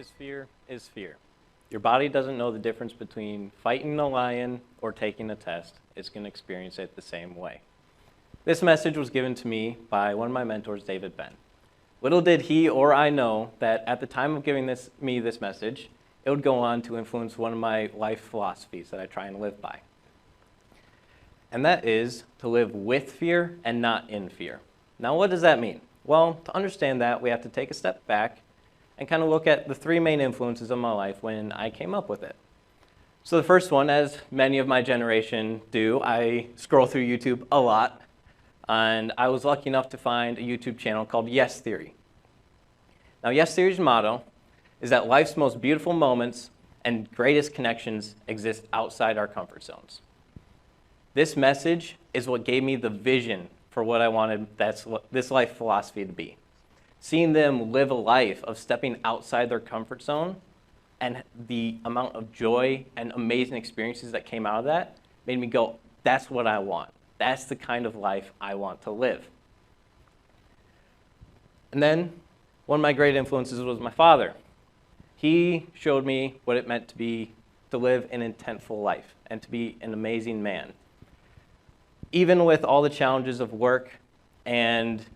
is fear is fear. Your body doesn't know the difference between fighting a lion or taking a test. It's going to experience it the same way. This message was given to me by one of my mentors, David Ben. Little did he or I know that at the time of giving me this message, it would go on to influence one of my life philosophies that I try and live by. And that is to live with fear and not in fear. Now, what does that mean? Well, to understand that, we have to take a step back and kind of look at the three main influences of my life when I came up with it. So the first one, as many of my generation do, I scroll through YouTube a lot, and I was lucky enough to find a YouTube channel called Yes Theory. Now, Yes Theory's motto is that life's most beautiful moments and greatest connections exist outside our comfort zones. This message is what gave me the vision for what I wanted this life philosophy to be. Seeing them live a life of stepping outside their comfort zone and the amount of joy and amazing experiences that came out of that made me go, that's what I want. That's the kind of life I want to live. And then one of my great influences was my father. He showed me what it meant to live an intentful life and to be an amazing man. Even with all the challenges of work and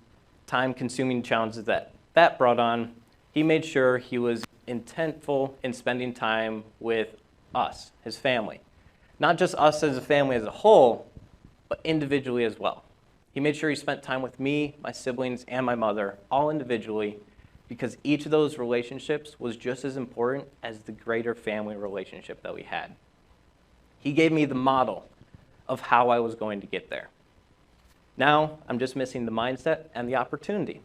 time-consuming challenges that brought on, he made sure he was intentful in spending time with us, his family. Not just us as a family as a whole, but individually as well. He made sure he spent time with me, my siblings, and my mother, all individually, because each of those relationships was just as important as the greater family relationship that we had. He gave me the model of how I was going to get there. Now, I'm just missing the mindset and the opportunity.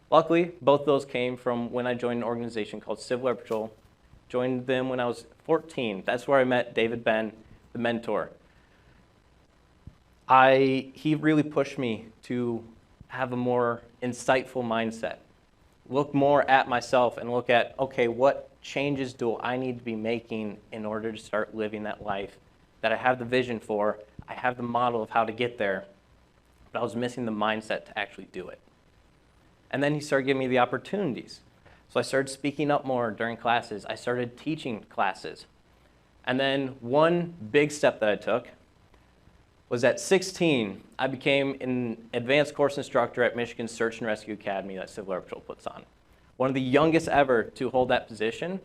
Luckily, both those came from when I joined an organization called Civil Air Patrol. Joined them when I was 14. That's where I met David Ben, the mentor. He really pushed me to have a more insightful mindset. Look more at myself and look at, okay, what changes do I need to be making in order to start living that life that I have the vision for? I have the model of how to get there, but I was missing the mindset to actually do it. And then he started giving me the opportunities. So I started speaking up more during classes. I started teaching classes. And then one big step that I took was at 16, I became an advanced course instructor at Michigan's Search and Rescue Academy that Civil Air Patrol puts on. One of the youngest ever to hold that position.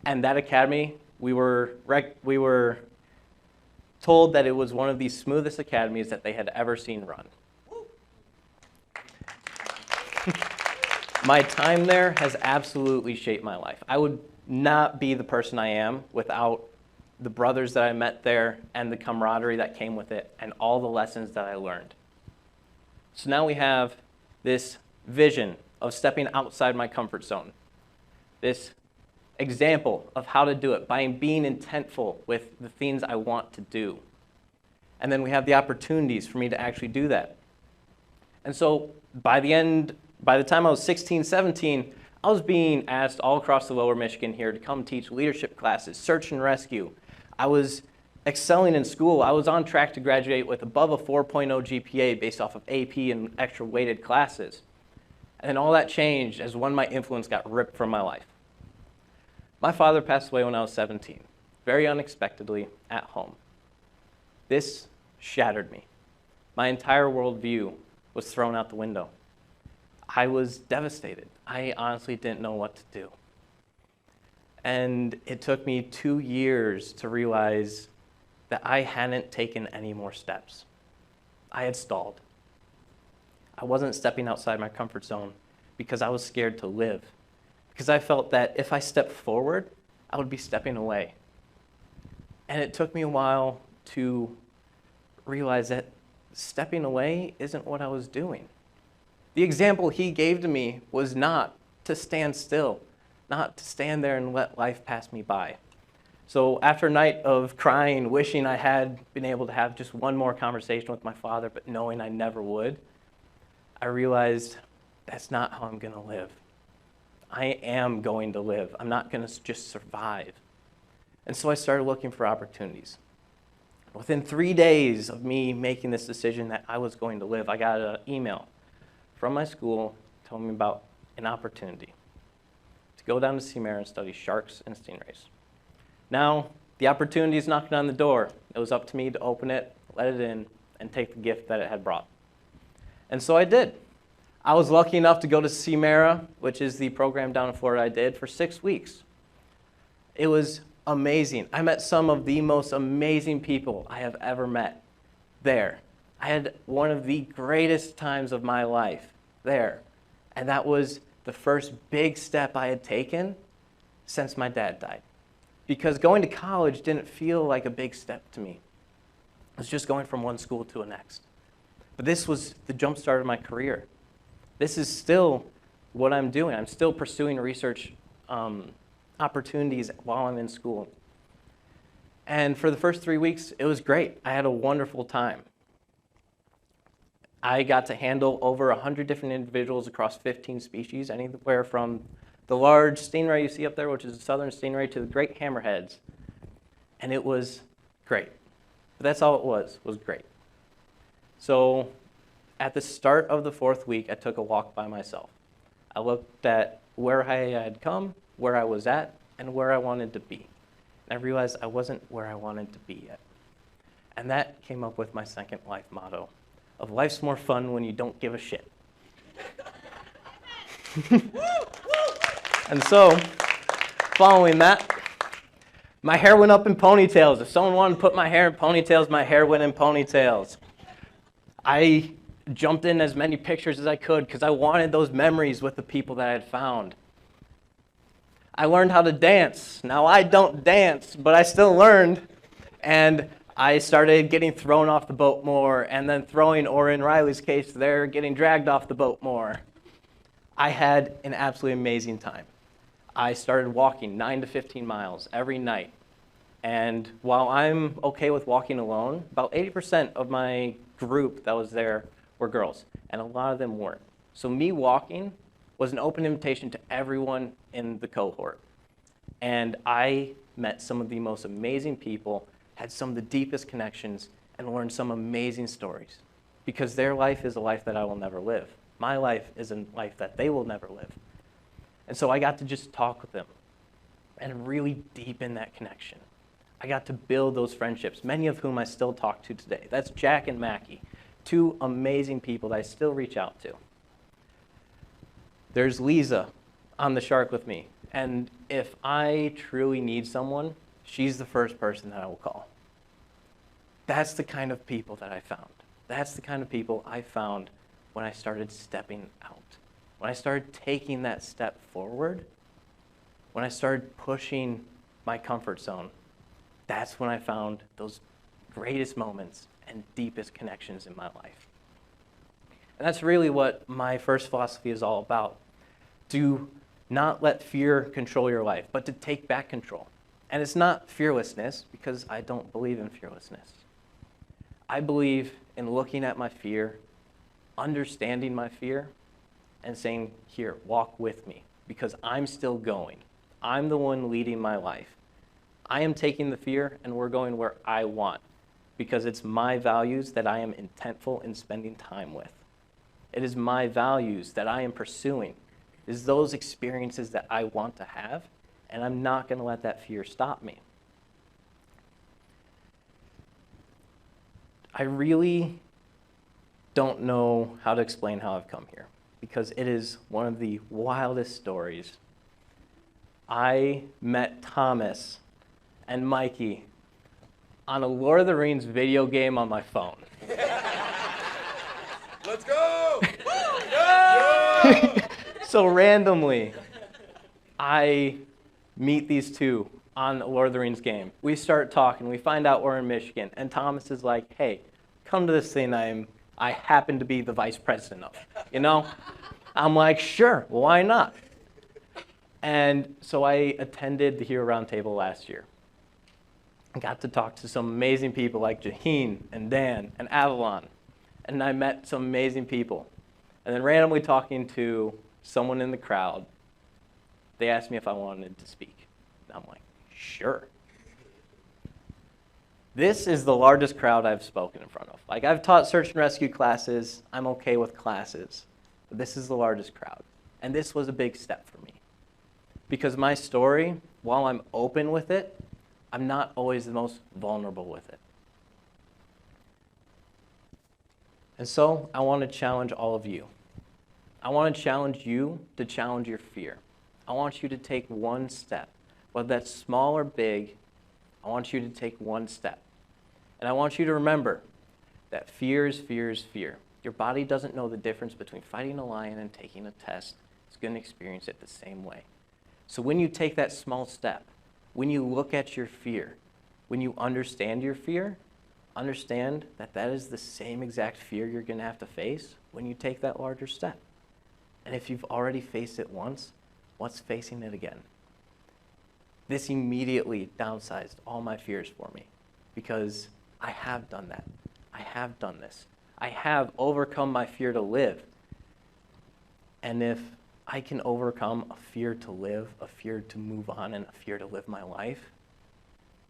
And that academy, we were told that it was one of the smoothest academies that they had ever seen run. My time there has absolutely shaped my life. I would not be the person I am without the brothers that I met there and the camaraderie that came with it and all the lessons that I learned. So now we have this vision of stepping outside my comfort zone, this example of how to do it by being intentful with the things I want to do. And then we have the opportunities for me to actually do that. And so by the time I was 16, 17, I was being asked all across the lower Michigan here to come teach leadership classes, search and rescue. I was excelling in school. I was on track to graduate with above a 4.0 GPA based off of AP and extra weighted classes. And then all that changed as one of my influence got ripped from my life. My father passed away when I was 17, very unexpectedly at home. This shattered me. My entire worldview was thrown out the window. I was devastated. I honestly didn't know what to do. And it took me 2 years to realize that I hadn't taken any more steps. I had stalled. I wasn't stepping outside my comfort zone because I was scared to live. Because I felt that if I stepped forward, I would be stepping away. And it took me a while to realize that stepping away isn't what I was doing. The example he gave to me was not to stand still, not to stand there and let life pass me by. So after a night of crying, wishing I had been able to have just one more conversation with my father, but knowing I never would, I realized that's not how I'm going to live. I am going to live. I'm not going to just survive. And so I started looking for opportunities. Within 3 days of me making this decision that I was going to live, I got an email from my school telling me about an opportunity to go down to Seamere and study sharks and stingrays. Now, the opportunity is knocking on the door. It was up to me to open it, let it in, and take the gift that it had brought. And so I did. I was lucky enough to go to Seamere, which is the program down in Florida I did, for 6 weeks. It was amazing. I met some of the most amazing people I have ever met there. I had one of the greatest times of my life there. And that was the first big step I had taken since my dad died. Because going to college didn't feel like a big step to me. It was just going from one school to the next. But this was the jump start of my career. This is still what I'm doing. I'm still pursuing research opportunities while I'm in school. And for the first 3 weeks, it was great. I had a wonderful time. I got to handle over 100 different individuals across 15 species, anywhere from the large stingray you see up there, which is a southern stingray, to the great hammerheads. And it was great. But that's all it was great. So at the start of the 4th week, I took a walk by myself. I looked at where I had come, where I was at, and where I wanted to be. And I realized I wasn't where I wanted to be yet. And that came up with my second life motto of life's more fun when you don't give a shit. And so, following that, my hair went up in ponytails. If someone wanted to put my hair in ponytails, my hair went in ponytails. I jumped in as many pictures as I could because I wanted those memories with the people that I had found. I learned how to dance. Now, I don't dance, but I still learned. And I started getting thrown off the boat more, and then throwing, or in Riley's case there, getting dragged off the boat more. I had an absolutely amazing time. I started walking 9 to 15 miles every night. And while I'm okay with walking alone, about 80% of my group that was there were girls, and a lot of them weren't. So me walking was an open invitation to everyone in the cohort. And I met some of the most amazing people, had some of the deepest connections, and learned some amazing stories. Because their life is a life that I will never live. My life is a life that they will never live. And so I got to just talk with them and really deepen that connection. I got to build those friendships, many of whom I still talk to today. That's Jack and Mackie, 2 amazing people that I still reach out to. There's Lisa on the shark with me. And if I truly need someone, she's the first person that I will call. That's the kind of people that I found. That's the kind of people I found when I started stepping out. When I started taking that step forward, when I started pushing my comfort zone, that's when I found those greatest moments and deepest connections in my life. And that's really what my first philosophy is all about. To not let fear control your life, but to take back control. And it's not fearlessness, because I don't believe in fearlessness. I believe in looking at my fear, understanding my fear, and saying, here, walk with me, because I'm still going. I'm the one leading my life. I am taking the fear, and we're going where I want, because it's my values that I am intentful in spending time with. It is my values that I am pursuing. It is those experiences that I want to have, and I'm not going to let that fear stop me. I really don't know how to explain how I've come here, because it is one of the wildest stories. I met Thomas and Mikey on a Lord of the Rings video game on my phone. Let's go! So randomly, I meet these 2 on a Lord of the Rings game. We start talking. We find out we're in Michigan. And Thomas is like, hey, come to this thing I happen to be the vice president of, you know? I'm like, sure, why not? And so I attended the Hero Roundtable last year. I got to talk to some amazing people like Jaheen and Dan and Avalon. And I met some amazing people. And then randomly talking to someone in the crowd, they asked me if I wanted to speak. And I'm like, sure. This is the largest crowd I've spoken in front of. Like, I've taught search and rescue classes. I'm okay with classes. But this is the largest crowd. And this was a big step for me. Because my story, while I'm open with it, I'm not always the most vulnerable with it. And so I want to challenge all of you. I want to challenge you to challenge your fear. I want you to take one step. Whether that's small or big, I want you to take one step. And I want you to remember that fear is fear is fear. Your body doesn't know the difference between fighting a lion and taking a test. It's going to experience it the same way. So when you take that small step, when you look at your fear, when you understand your fear, understand that that is the same exact fear you're going to have to face when you take that larger step. And if you've already faced it once, what's facing it again? This immediately downsized all my fears for me because I have done that. I have done this. I have overcome my fear to live. And if I can overcome a fear to live, a fear to move on, and a fear to live my life,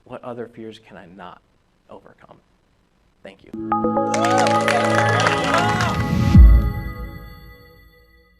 what other fears can I not overcome? Thank you.